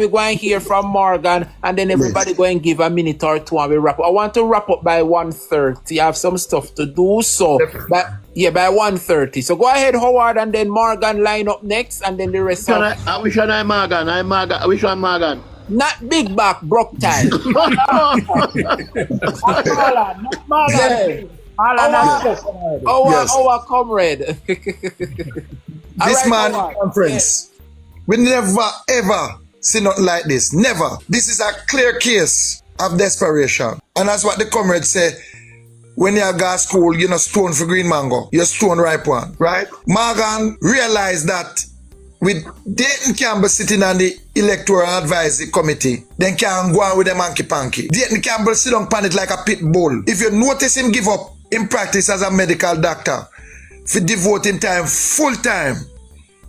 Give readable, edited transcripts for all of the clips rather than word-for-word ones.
we're going to hear from Morgan, and then everybody going to give a minute or two and we wrap up. I want to wrap up by 1:30. I have some stuff to do, so by 1:30. So go ahead, Howard, and then Morgan line up next, and then the rest of... I wish I Morgan. I wish I Morgan. Not big back, broke time. Our comrade. This man conference, we never ever see nothing like this. Never. This is a clear case of desperation. And that's what the comrade said. When you go to school, you're not stone for green mango. You're stone ripe one. Right? Morgan realized that with Dayton Campbell sitting on the electoral advisory committee, then can go on with the monkey panky. Dayton Campbell sit on pan it like a pit bull. If you notice him give up in practice as a medical doctor, for devoting time, full time,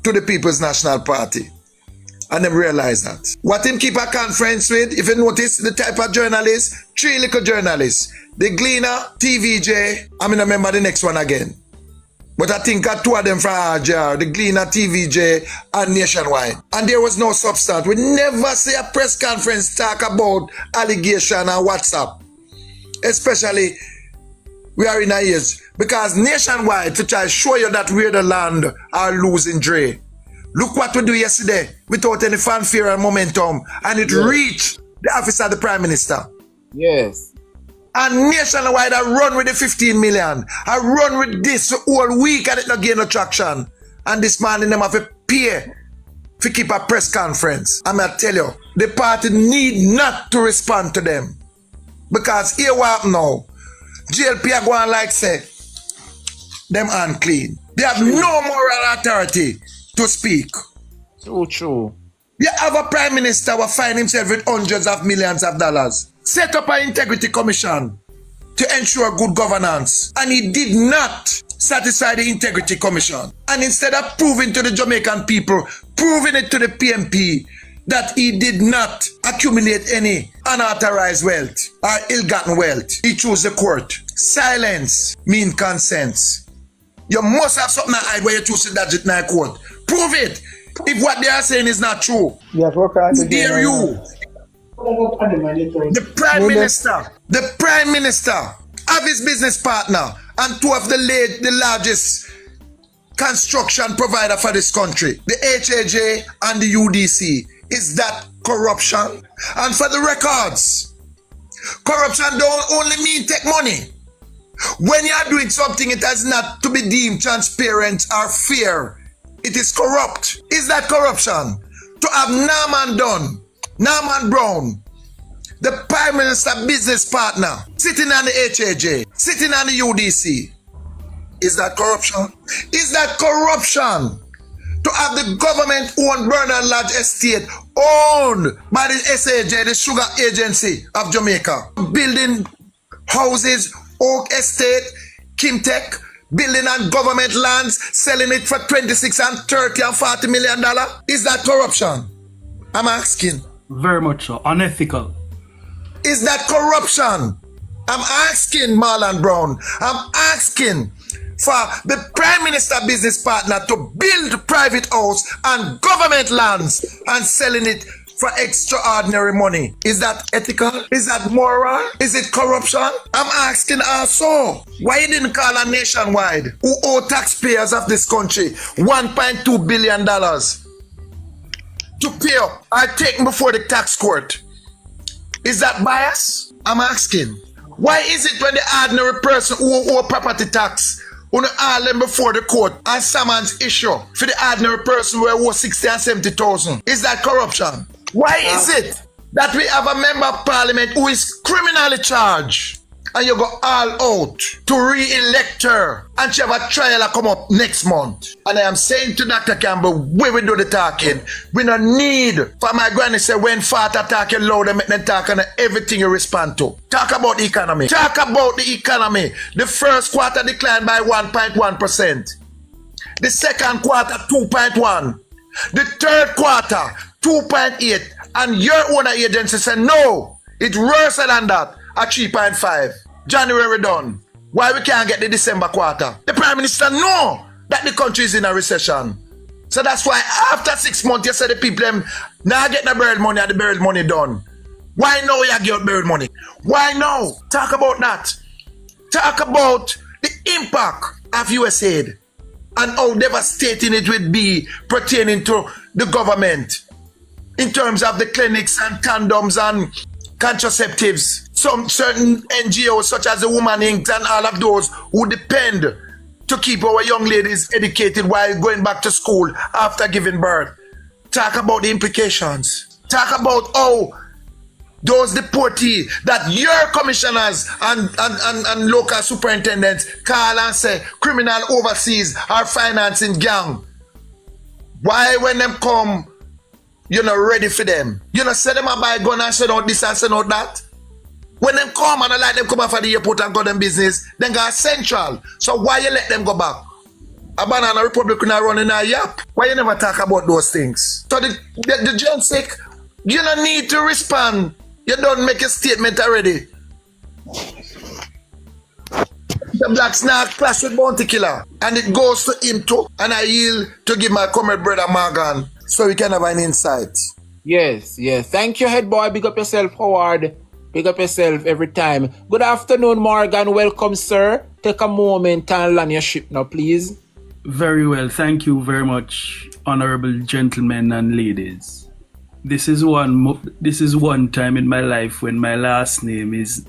to the People's National Party. And them realize that. What him keep a conference with, if you notice the type of journalists, 3 little journalists. The Gleaner, TVJ, I'm going to remember the next one again. But I think 2 of them from RJR, the Gleaner, TVJ, and Nationwide. And there was no substance. We never see a press conference talk about allegation on WhatsApp. Especially, we are in a age. Because Nationwide, to try to show you that we're the land, are losing Dre. Look what we do yesterday, without any fanfare and momentum. And it reached the office of the Prime Minister. Yes. And Nationwide, I run with the 15 million. I run with this all week and it not gain no traction. And this man in them have to pay to keep a press conference. I'm going to tell you, the party need not to respond to them. Because here what happen now, GLP are going like say, them unclean. They have no moral authority to speak. True. You have a prime minister who find himself with hundreds of millions of dollars. Set up an integrity commission to ensure good governance. And he did not satisfy the integrity commission. And instead of proving to the Jamaican people, proving it to the PMP, that he did not accumulate any unauthorized wealth or ill-gotten wealth, he chose the court. Silence means consent. You must have something to hide where you choose to dodge it in court. Prove it. If what they are saying is not true, dare you? The Prime Minister of his business partner and 2 of the largest construction provider for this country, the HAJ and the UDC. Is that corruption? And for the records, corruption don't only mean take money. When you are doing something, it has not to be deemed transparent or fair. It is corrupt. Is that corruption? To have Norman Brown, the Prime Minister business partner, sitting on the HAJ, sitting on the UDC. Is that corruption? Is that corruption? To have the government-owned Bernard Lodge estate owned by the SAJ, the Sugar Agency of Jamaica, building houses, Oak Estate, Kimtech, building on government lands, selling it for 26 and 30 and 40 million dollars. Is that corruption? I'm asking. Very much so. Unethical. Is that corruption? I'm asking Marlon Brown. I'm asking for the Prime Minister business partner to build private house and government lands and selling it for extraordinary money. Is that ethical? Is that moral? Is it corruption? I'm asking also, why you didn't call a Nationwide who owe taxpayers of this country $1.2 billion to pay up or taken before the tax court? Is that bias? I'm asking. Why is it when the ordinary person who owe property tax when all them before the court and summons issue for the ordinary person who owe 60 and 70,000? Is that corruption? Why is it that we have a member of parliament who is criminally charged and you go all out to re-elect her and she have a trial come up next month? And I am saying to Dr. Campbell, we will do the talking. We don't need for my granny say when father talking loud and make them talk on everything you respond to. Talk about the economy. Talk about the economy. The first quarter declined by 1.1%. The second quarter 2.1%. The third quarter 2.8%. And your owner agency said no, it's worse than that at 3.5%. January done. Why we can't get the December quarter? The Prime Minister know that the country is in a recession. So that's why after 6 months, you say the people them now get the burial money and the burial money done. Why now you get burial money? Why now? Talk about that. Talk about the impact of USAID and how devastating it would be pertaining to the government in terms of the clinics and condoms and contraceptives. Some certain NGOs such as the Woman Inc. and all of those who depend to keep our young ladies educated while going back to school after giving birth. Talk about the implications. Talk about how those deportees that your commissioners and local superintendents call and say criminal overseas are financing gang. Why when them come, you're not ready for them? You know, say them a buy gun and send out this and send out that. When them come and I like them come off of the airport and go them business, then go central. So why you let them go back? A banana republic now running a yap. Why you never talk about those things? So the John sick, you don't need to respond. You don't make a statement already. The blacks now clash with Bounty Killer. And it goes to him too. And I yield to give my comrade brother Morgan so we can have an insight. Yes. Thank you, head boy. Big up yourself, Howard. Big up yourself every time. Good afternoon, Morgan. Welcome, sir. Take a moment and land your ship now, please. Very well. Thank you very much, honorable gentlemen and ladies. This is one time in my life when my last name is,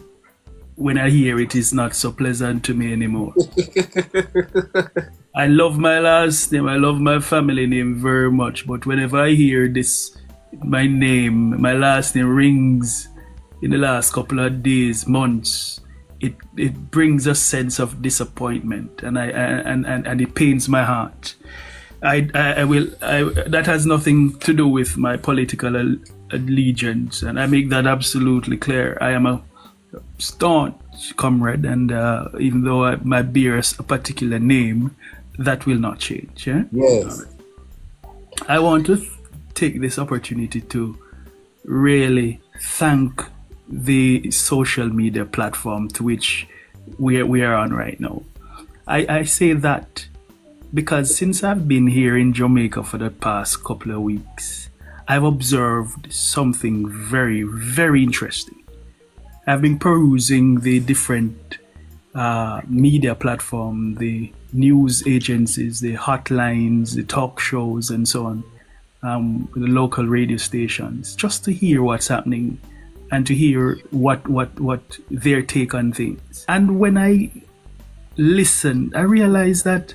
when I hear it, is not so pleasant to me anymore. I love my last name. I love my family name very much. But whenever I hear this, my last name rings in the last couple of days, months, it brings a sense of disappointment, and it pains my heart. That has nothing to do with my political allegiance, and I make that absolutely clear. I am a staunch comrade, and even though I might bear a particular name, that will not change. Yeah? Yes. I want to take this opportunity to really thank the social media platform to which we are on right now. I say that because since I've been here in Jamaica for the past couple of weeks, I've observed something very, very interesting. I've been perusing the different media platforms, the news agencies, the hotlines, the talk shows, and so on, the local radio stations, just to hear what's happening and to hear what their take on things. And when I listened, I realized that